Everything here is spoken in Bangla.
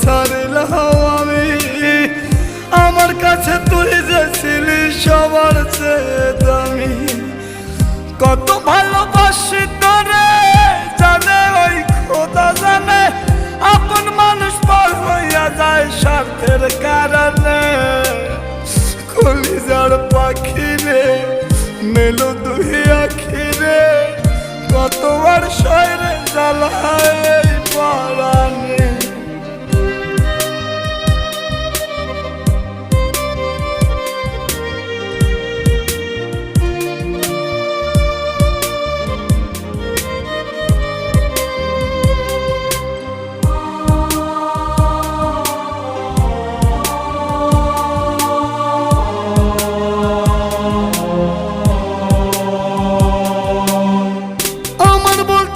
ছাড়লাম আমি। আমার কাছে তুই যে ছিলি সবার চেয়ে দামি। কত ভালোবাসি তোরে জানে ওই খোদা জানে, আপন মানুষ পর হইয়া যায় স্বার্থের কারণে। কলিজার পাখি রে মেলো দুই আখি রে, কতবার শয়রে জ্বালায় পড়া